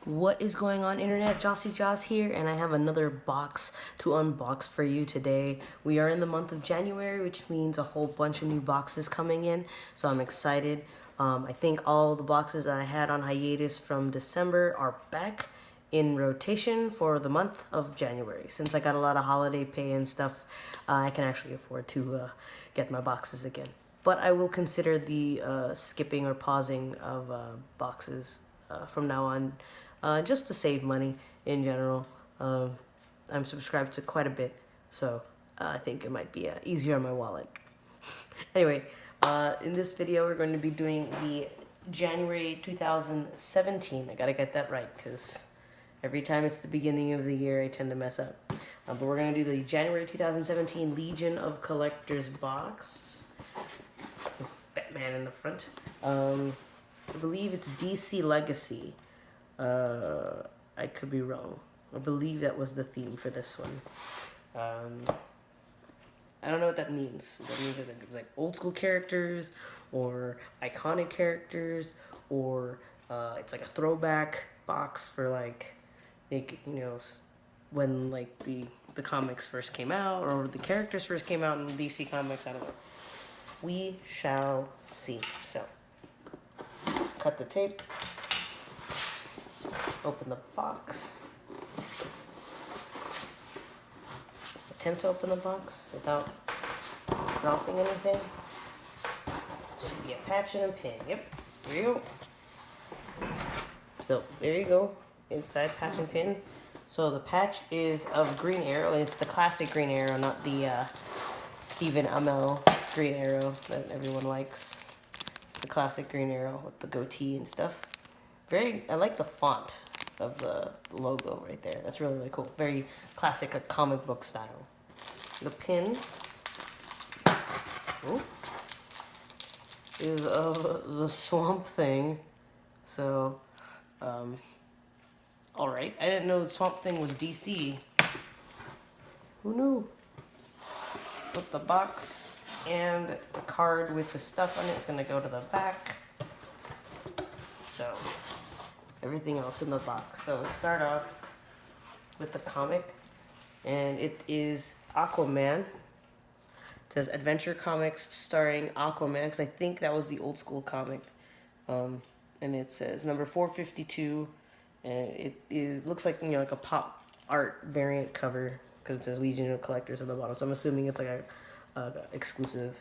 What is going on, internet? Jossie Joss here, and I have another box to unbox for you today. We are in the month of January, which means a whole bunch of new boxes coming in, so I'm excited. I think all the boxes that I had on hiatus from December are back in rotation for the month of January. Since I got a lot of holiday pay and stuff, I can actually afford to get my boxes again. But I will consider the skipping or pausing of boxes from now on, just to save money in general. I'm subscribed to quite a bit, so I think it might be easier on my wallet. Anyway, in this video, we're going to be doing the January 2017. I gotta get that right, because every time it's the beginning of the year, I tend to mess up. But we're going to do the January 2017 Legion of Collectors box. Batman in the front. I believe it's DC Legacy. I could be wrong. I believe that was the theme for this one. I don't know what that means. That means that it's like old school characters, or iconic characters, or it's like a throwback box for like when like the comics first came out, or the characters first came out in DC Comics. I don't know. We shall see. So, cut the tape. Open the box. Attempt to open the box without dropping anything. Should be a patch and a pin. Yep, there you go. So, there you go. Inside patch and pin. So, the patch is of Green Arrow, and it's the classic Green Arrow, not the Stephen Amell Green Arrow that everyone likes. The classic Green Arrow with the goatee and stuff. I like the font of the logo right there. That's really, really cool. Very classic, a comic book style. The pin is of the Swamp Thing. So, alright. I didn't know the Swamp Thing was DC. Who knew? Put the box and the card with the stuff on it. It's going to go to the back. So, everything else in the box. So, let's start off with the comic. And it is Aquaman. It says Adventure Comics starring Aquaman, because I think that was the old school comic. And it says number 452. And it looks like, like a pop art variant cover, because it says Legion of Collectors on the bottom. So I'm assuming it's like a exclusive.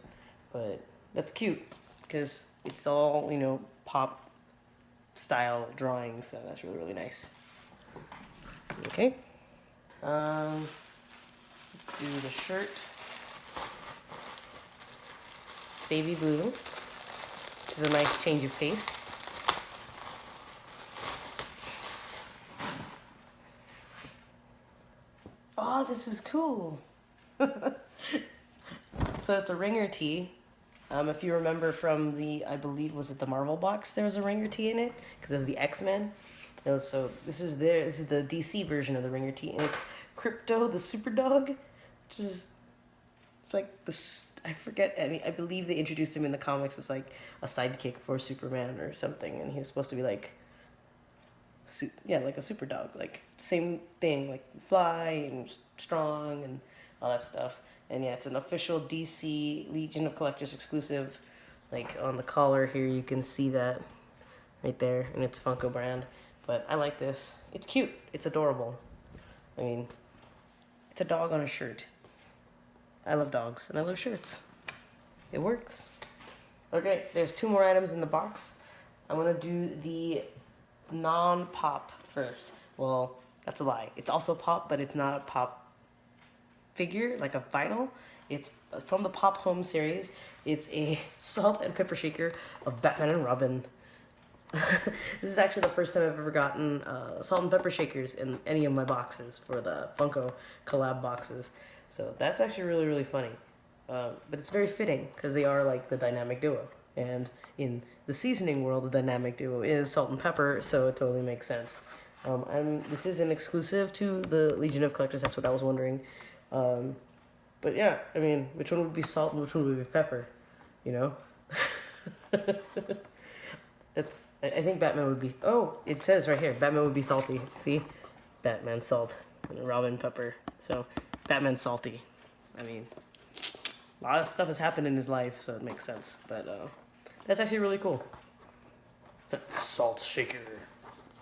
But that's cute, because it's all, pop style drawing, so that's really, really nice. Okay. Let's do the shirt. Baby blue, which is a nice change of pace. Oh, this is cool. So it's a ringer tee. If you remember from I believe, was it the Marvel box? There was a ringer tee in it, because it was the X-Men. So this is the DC version of the ringer tee, and it's Crypto the Superdog, which is, it's like I forget. I believe they introduced him in the comics as like a sidekick for Superman or something, and he was supposed to be like, like a super dog, like same thing, like fly and strong and all that stuff. And yeah, it's an official DC Legion of Collectors exclusive. Like on the collar here, you can see that right there, and it's Funko brand. But I like this. It's cute. It's adorable. I mean, it's a dog on a shirt. I love dogs, and I love shirts. It works. Okay, there's 2 more items in the box. I'm going to do the non-pop first. Well, that's a lie. It's also pop, but it's not a pop figure, like a vinyl. It's from the Pop Home series. It's a salt and pepper shaker of Batman and Robin. This is actually the first time I've ever gotten salt and pepper shakers in any of my boxes for the Funko collab boxes. So that's actually really, really funny. But it's very fitting, because they are like the dynamic duo. And in the seasoning world, the dynamic duo is salt and pepper, so it totally makes sense. This is an exclusive to the Legion of Collectors. That's what I was wondering. But yeah, I mean, which one would be salt and which one would be pepper? I think Batman would be. Oh, it says right here, Batman would be salty. See, Batman salt, and Robin pepper. So, Batman salty. I mean, a lot of stuff has happened in his life, so it makes sense. But that's actually really cool. The salt shaker,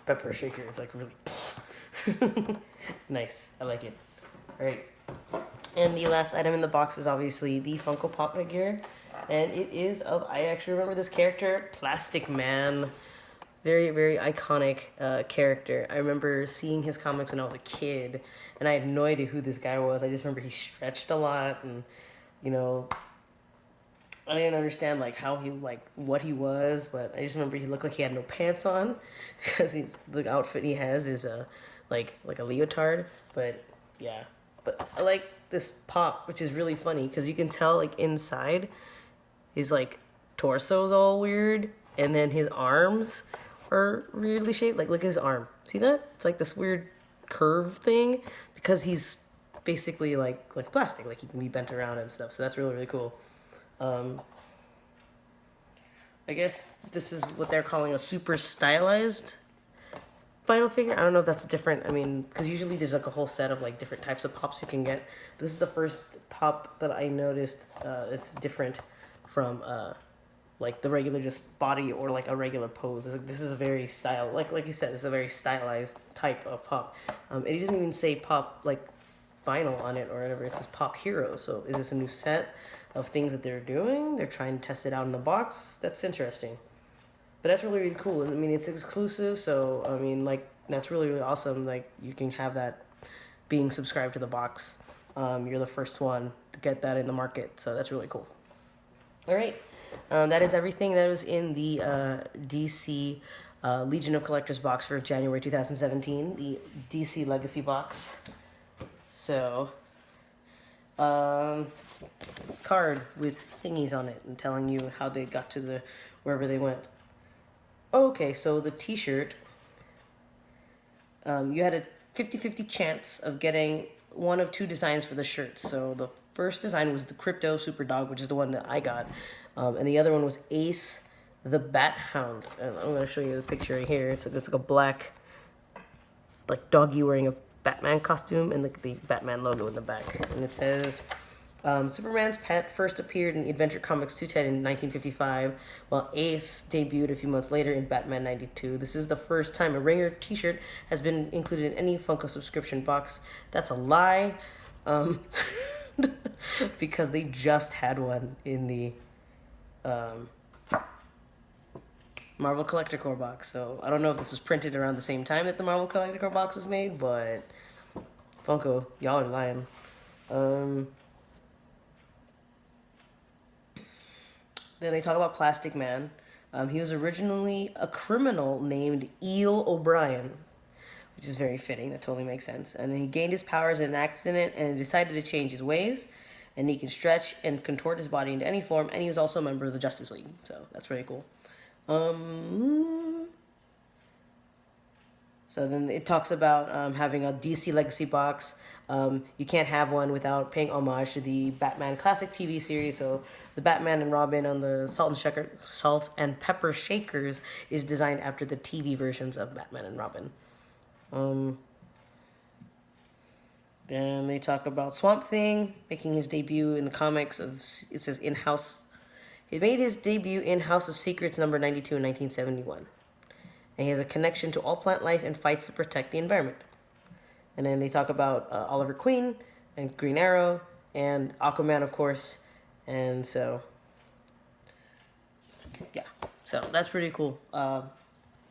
pepper shaker. It's like really nice. I like it. All right. And the last item in the box is obviously the Funko Pop figure. And it is of, I actually remember this character, Plastic Man. Very, very iconic character. I remember seeing his comics when I was a kid, and I had no idea who this guy was. I just remember he stretched a lot, and, you know, I didn't understand, like, how he, like, what he was, but I just remember he looked like he had no pants on, because the outfit he has is, like a leotard, but, yeah. But I like this pop, which is really funny, because you can tell, like, inside, his, like, torso's all weird, and then his arms are weirdly shaped. Like, look at his arm. See that? It's like this weird curve thing, because he's basically, like plastic. Like, he can be bent around and stuff, so that's really, really cool. I guess this is what they're calling a super stylized final figure. I don't know if that's different. I mean, because usually there's like a whole set of like different types of pops you can get. But this is the first pop that I noticed. It's different from like the regular just body or like a regular pose. This is a very like you said, it's a very stylized type of pop. It doesn't even say pop like final on it or whatever. It says Pop Hero. So is this a new set of things that they're doing? They're trying to test it out in the box. That's interesting. But that's really, really cool. I mean, it's exclusive, so, I mean, like, that's really, really awesome. Like, you can have that being subscribed to the box. You're the first one to get that in the market, so that's really cool. All right. That is everything that was in the DC Legion of Collectors box for January 2017, the DC Legacy box. So, card with thingies on it and telling you how they got to wherever they went. Okay, so the t-shirt, you had a 50-50 chance of getting one of two designs for the shirt. So the first design was the Crypto Super Dog, which is the one that I got. And the other one was Ace the Bat Hound. And I'm going to show you the picture right here. It's like a black, like, doggy wearing a Batman costume and the Batman logo in the back. And it says, Superman's pet first appeared in the Adventure Comics 210 in 1955, while Ace debuted a few months later in Batman 92. This is the first time a Ringer t-shirt has been included in any Funko subscription box. That's a lie, because they just had one in the Marvel Collector Core box. So I don't know if this was printed around the same time that the Marvel Collector Core box was made, but Funko, y'all are lying. Then they talk about Plastic Man. He was originally a criminal named Eel O'Brien, which is very fitting. That totally makes sense. And then he gained his powers in an accident and decided to change his ways. And he can stretch and contort his body into any form. And he was also a member of the Justice League. So that's really cool. So then it talks about having a DC Legacy box. You can't have one without paying homage to the Batman Classic TV series. So the Batman and Robin on the Salt and Pepper Shakers is designed after the TV versions of Batman and Robin. Then they talk about Swamp Thing making his debut in the comics of, it says in-house. He made his debut in House of Secrets number 92 in 1971. And he has a connection to all plant life and fights to protect the environment. And then they talk about Oliver Queen and Green Arrow and Aquaman, of course. And so, yeah. So that's pretty cool. All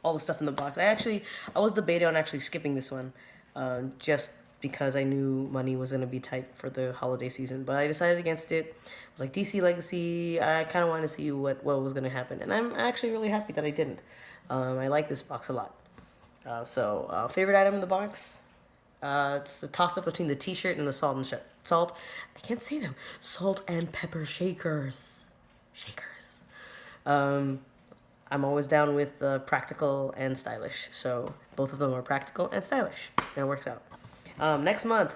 the stuff in the box. I was debating on actually skipping this one, just because I knew money was going to be tight for the holiday season. But I decided against it. I was like, DC Legacy, I kind of wanted to see what was going to happen. And I'm actually really happy that I didn't. I like this box a lot. Favorite item in the box? It's the toss-up between the t-shirt and the salt. I can't say them. Salt and pepper shakers. I'm always down with practical and stylish. So both of them are practical and stylish. And it works out. Next month,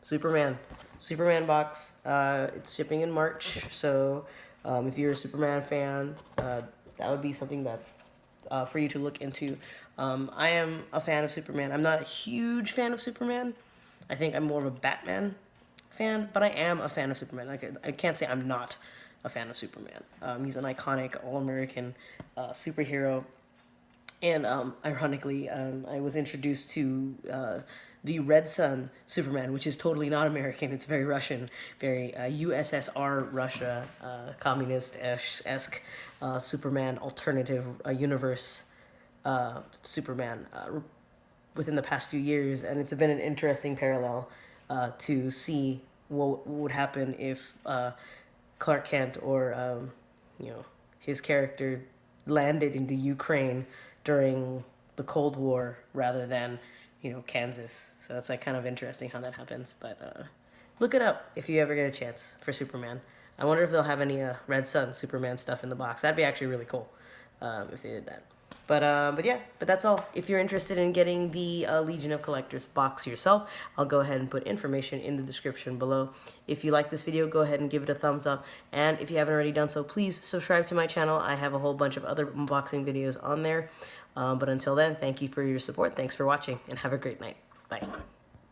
Superman box. It's shipping in March. So if you're a Superman fan, that would be something that for you to look into. I am a fan of Superman. I'm not a huge fan of Superman. I think I'm more of a Batman fan, but I am a fan of Superman. Like, I can't say I'm not a fan of Superman. He's an iconic all-American superhero. And ironically, I was introduced to the Red Sun Superman, which is totally not American. It's very Russian, very USSR Russia, communist-esque Superman alternative universe Superman within the past few years. And it's been an interesting parallel to see what would happen if Clark Kent or his character landed in the Ukraine during the Cold War rather than Kansas. So it's like kind of interesting how that happens. But look it up if you ever get a chance for Superman. I wonder if they'll have any Red Sun Superman stuff in the box. That'd be actually really cool if they did that. But yeah, but that's all. If you're interested in getting the Legion of Collectors box yourself, I'll go ahead and put information in the description below. If you like this video, go ahead and give it a thumbs up. And if you haven't already done so, please subscribe to my channel. I have a whole bunch of other unboxing videos on there. But until then, thank you for your support. Thanks for watching, and have a great night. Bye.